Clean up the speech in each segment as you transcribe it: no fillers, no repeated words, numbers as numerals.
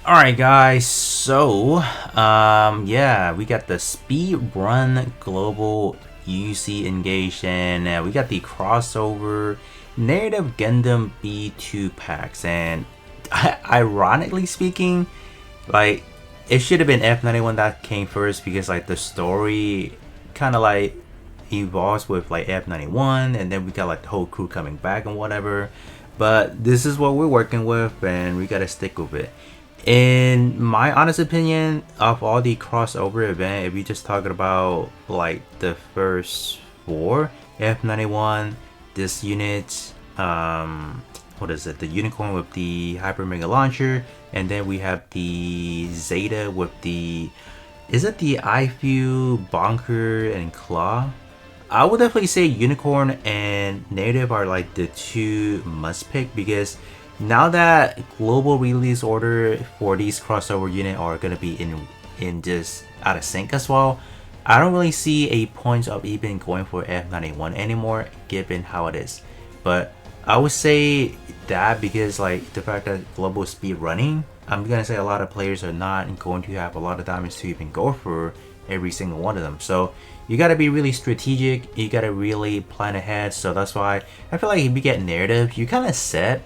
Alright guys, so yeah, we got the speed run global UC engaged, and we got the crossover narrative Gundam B2 packs. And ironically speaking, like, it should have been F91 that came first, because like the story kind of like evolves with like F91, and then we got like the whole crew coming back and whatever. But this is what we're working with, and we gotta stick with it. In my honest opinion, of all the crossover event, if you just talking about like the first four, F91, this unit, what is it? The unicorn with the hyper mega launcher, and then we have the Zeta with the, is it the IFU, Bonker, and Claw? I would definitely say Unicorn and Native are like the two must pick, because now that global release order for these crossover unit are gonna be in just out of sync as well, I don't really see a point of even going for F91 anymore, given how it is. But I would say that because like the fact that global speed running, I'm gonna say a lot of players are not going to have a lot of damage to even go for every single one of them. So you gotta be really strategic, you gotta really plan ahead. So that's why I feel like if you get narrative, you kind of set.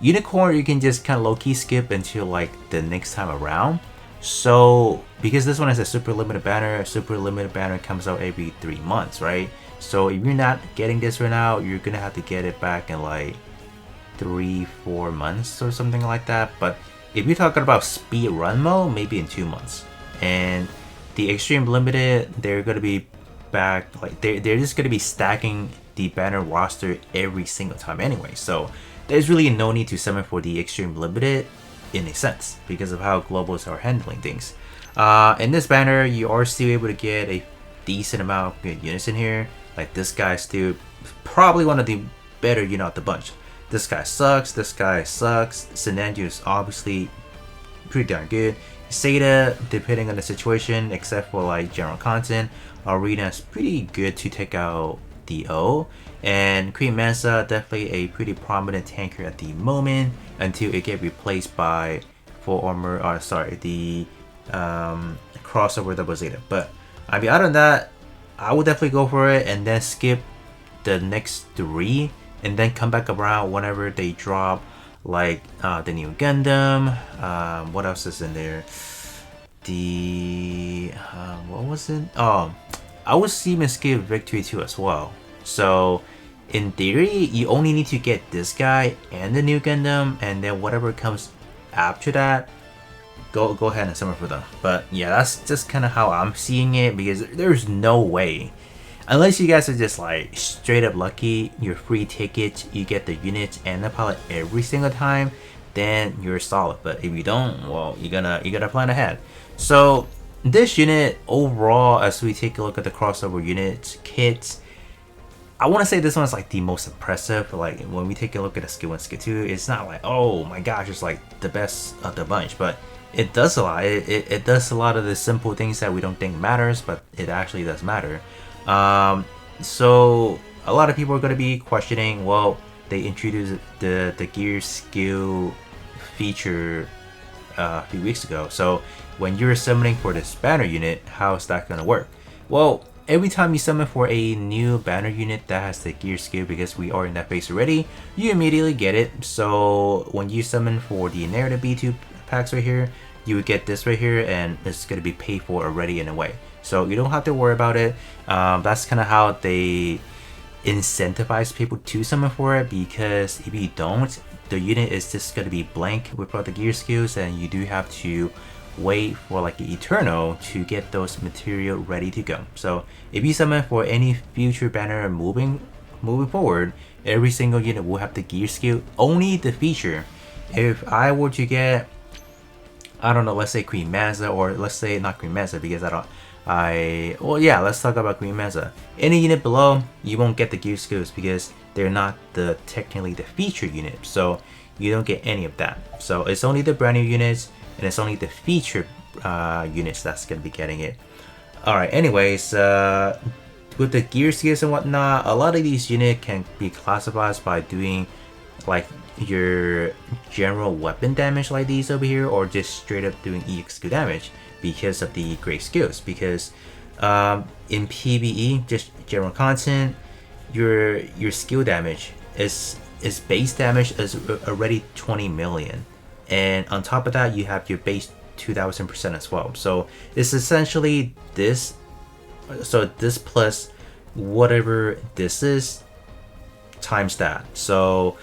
Unicorn, you can just kind of low-key skip until like the next time around. So because this one is a super limited banner comes out every 3 months, right? So if you're not getting this right now, you're gonna have to get it back in like 3-4 months or something like that. But if you're talking about speed run mode, maybe in 2 months. And the extreme limited, they're gonna be back, like they're just gonna be stacking the banner roster every single time anyway. So there's really no need to summon for the extreme limited in a sense, because of how globals are handling things. In this banner, you are still able to get a decent amount of good units in here. Like this guy is still probably one of the better unit of the bunch. This guy sucks, this guy sucks. Senanju is obviously pretty darn good. Zeta, depending on the situation, except for like general content, Arena is pretty good to take out the O. And Queen Mansa, definitely a pretty prominent tanker at the moment, until it get replaced by full armor, or sorry, the crossover double Zeta. But I mean, other than that, I would definitely go for it and then skip the next 3 and then come back around whenever they drop like the new Gundam. What else is in there? The what was it? Oh, I would even skip Victory 2 as well. So in theory, you only need to get this guy and the new Gundam, and then whatever comes after that, go ahead and summon for them. But yeah, that's just kind of how I'm seeing it, because there's no way, unless you guys are just like straight up lucky, your free tickets, you get the units and the pilot every single time, then you're solid. But if you don't, well, you gotta plan ahead. So this unit overall, as we take a look at the crossover units kits, I want to say this one's like the most impressive. Like when we take a look at the skill 1, skill 2, it's not like, oh my gosh, it's like the best of the bunch, but it does a lot. It does a lot of the simple things that we don't think matters, but it actually does matter. So a lot of people are going to be questioning, well, they introduced the gear skill feature a few weeks ago. So when you're summoning for this banner unit, how is that going to work? Well, every time you summon for a new banner unit that has the gear skill, because we are in that phase already, you immediately get it. So when you summon for the narrative B2 packs right here, you would get this right here, and it's going to be paid for already in a way. So you don't have to worry about it. That's kind of how they incentivize people to summon for it, because if you don't, the unit is just going to be blank without the gear skills, and you do have to wait for like Eternal to get those material ready to go. So if you summon for any future banner moving forward, every single unit will have the gear skill, only the feature. If I were to get, I don't know, let's say Queen Mansa, or let's say not Queen Mansa, because well yeah, let's talk about Queen Mansa. Any unit below, you won't get the gear skills because they're not technically the feature unit, so you don't get any of that. So it's only the brand new units, and it's only the feature units that's gonna be getting it. Alright, anyways, with the gear skills and whatnot, a lot of these units can be classified by doing like your general weapon damage like these over here, or just straight up doing EXQ damage because of the great skills. Because in PvE, just general content, your skill damage is base damage is already 20 million, and on top of that you have your base 2000% as well. So it's essentially this. So this plus whatever this is times that. So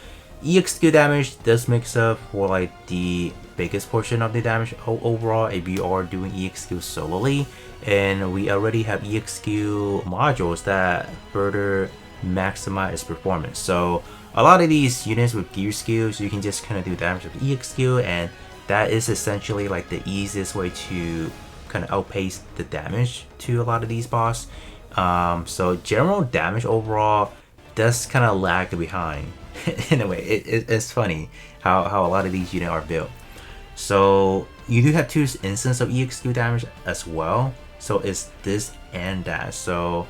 EXQ damage does makes up for like the biggest portion of the damage overall if you are doing EXQ solely, and we already have EXQ modules that further maximize its performance. So a lot of these units with gear skills, you can just kind of do damage with EXQ, and that is essentially like the easiest way to kind of outpace the damage to a lot of these boss. So general damage overall does kind of lag behind. In a way, it's funny how a lot of these units are built. So you do have two instances of EXQ damage as well. So it's this and that. So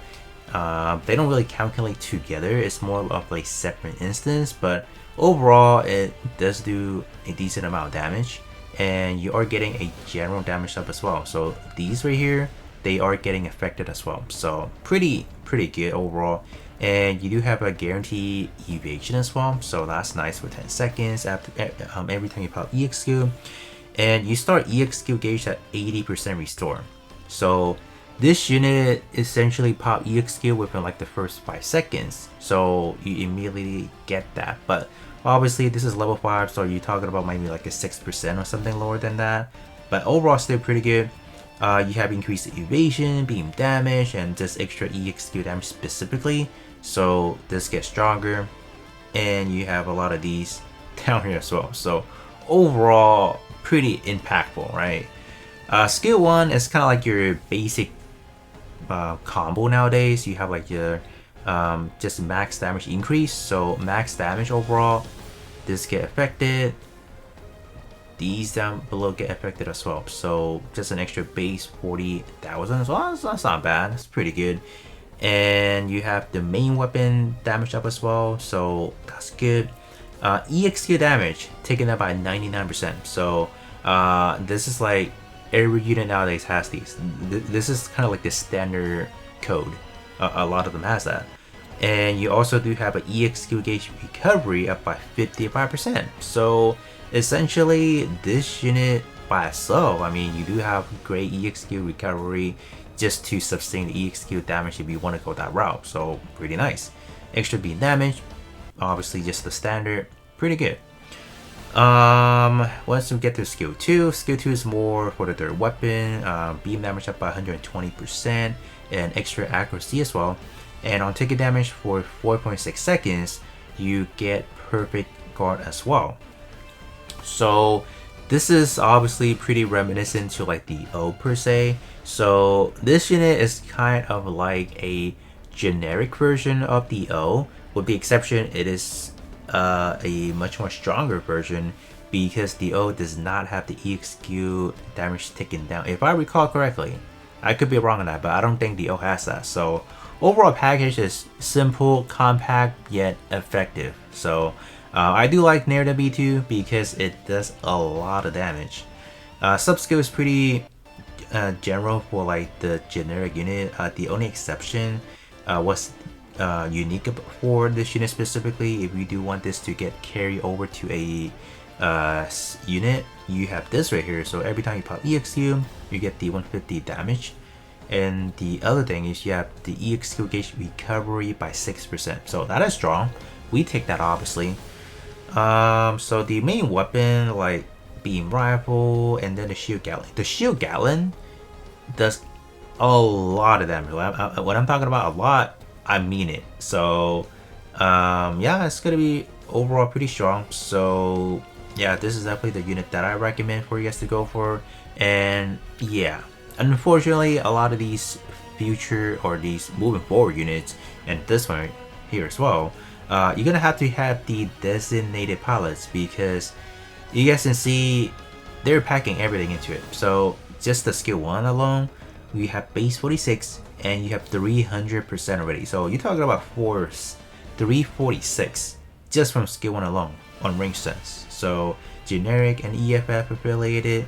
they don't really calculate together. It's more of like separate instance, but overall it does do a decent amount of damage, and you are getting a general damage up as well. So these right here, they are getting affected as well. So pretty good overall. And you do have a guaranteed evasion as well, so that's nice for 10 seconds after every time you pop EXQ. And you start EXQ gauge at 80% restore. So this unit essentially pop EXQ within like the first 5 seconds, so you immediately get that. But obviously this is level 5, so you're talking about maybe like a 6% or something lower than that. But overall still pretty good. You have increased evasion, beam damage, and just extra EXQ damage specifically. So this gets stronger, and you have a lot of these down here as well. So overall, pretty impactful, right? Skill 1 is kind of like your basic combo nowadays. You have like your just max damage increase. So max damage overall, this get affected. These down below get affected as well. So just an extra base 40,000. So that's not bad. That's pretty good. And you have the main weapon damage up as well, so that's good. EXQ damage taken up by 99%. So this is like every unit nowadays has these. This is kind of like the standard code. A lot of them has that. And you also do have an EXQ gauge recovery up by 55%. So essentially this unit by itself, I mean, you do have great EXQ recovery just to sustain the EXQ damage if you want to go that route. So pretty nice. Extra beam damage, obviously just the standard, pretty good. Once we get to skill 2, skill 2 is more for the third weapon. Beam damage up by 120% and extra accuracy as well. And on ticket damage for 4.6 seconds, you get perfect guard as well. So this is obviously pretty reminiscent to like the O per se. So this unit is kind of like a generic version of the O, with the exception it is a much more stronger version, because the O does not have the EXQ damage taken down. If I recall correctly, I could be wrong on that, but I don't think the O has that. So overall package is simple, compact, yet effective. So I do like Narrative B2 because it does a lot of damage. Sub skill is pretty general for like the generic unit. The only exception was unique for this unit specifically. If you do want this to get carried over to a unit, you have this right here. So every time you pop EXQ, you get the 150 damage. And the other thing is you have the EXQ gauge recovery by 6%. So that is strong. We take that obviously. So the main weapon, like beam rifle, and then the shield gallon. The shield gallon does a lot of damage. When I'm talking about a lot, I mean it. So yeah, it's gonna be overall pretty strong. So yeah, this is definitely the unit that I recommend for you guys to go for. And yeah, unfortunately, a lot of these future or these moving forward units, and this one here as well, you're gonna have to have the designated pilots, because you guys can see they're packing everything into it. So just the skill 1 alone, we have base 46 and you have 300% already. So you're talking about 346 just from skill 1 alone. on range sense. So generic and EFF affiliated,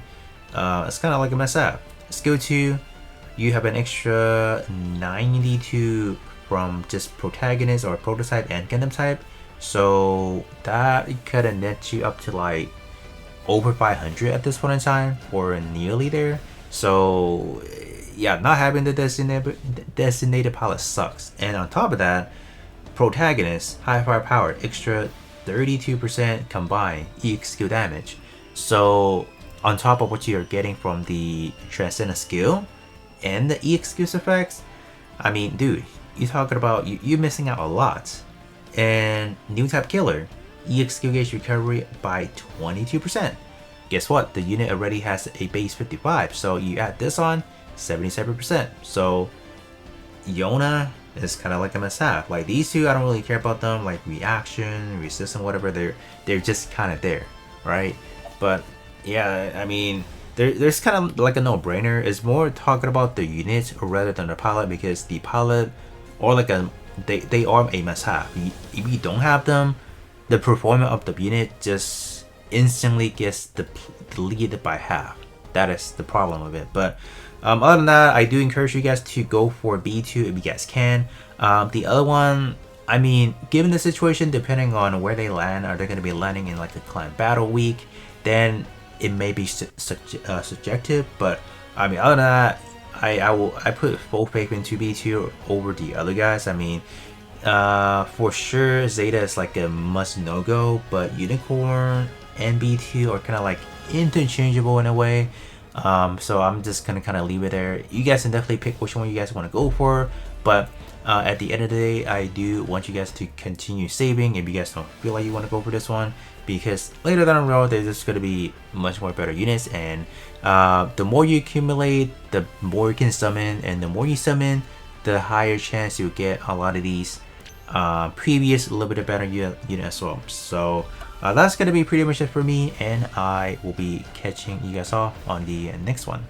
it's kind of like a mess up. Skill 2, you have an extra 92 from just protagonist or prototype and Gundam type. So that kind of nets you up to like over 500 at this point in time, or nearly there. So yeah, not having the designated pilot sucks. And on top of that, protagonist, high firepower, extra 32% combined EX skill damage. So on top of what you're getting from the Transcendent skill and the EX skills effects, I mean, dude, you're talking about you're missing out a lot. And new type killer, EX skill gauge recovery by 22%. Guess what? The unit already has a base 55, so you add this on, 77%. So Jona is kind of like a must-have. Like these two, I don't really care about them. Like reaction, resistance, whatever. They're just kind of there, right? But yeah, I mean, there's kind of like a no-brainer. It's more talking about the unit rather than the pilot, because the pilot or like they are a must-have. If you don't have them, the performance of the unit just instantly gets deleted by half. That is the problem with it. But other than that, I do encourage you guys to go for B2 if you guys can. The other one, I mean, given the situation, depending on where they land, are they going to be landing in like a clan battle week, then it may be subjective. But I mean, other than that, I put full faith into B2 over the other guys. I mean, for sure Zeta is like a must no go, but Unicorn and B2 are kind of like interchangeable in a way. So I'm just gonna kind of leave it there. You guys can definitely pick which one you guys want to go for, but at the end of the day, I do want you guys to continue saving if you guys don't feel like you want to go for this one, because later down the road there's just going to be much more better units, and the more you accumulate, the more you can summon, and the more you summon, the higher chance you'll get a lot of these previous a little bit better unit as well. So that's going to be pretty much it for me, and I will be catching you guys off on the next one.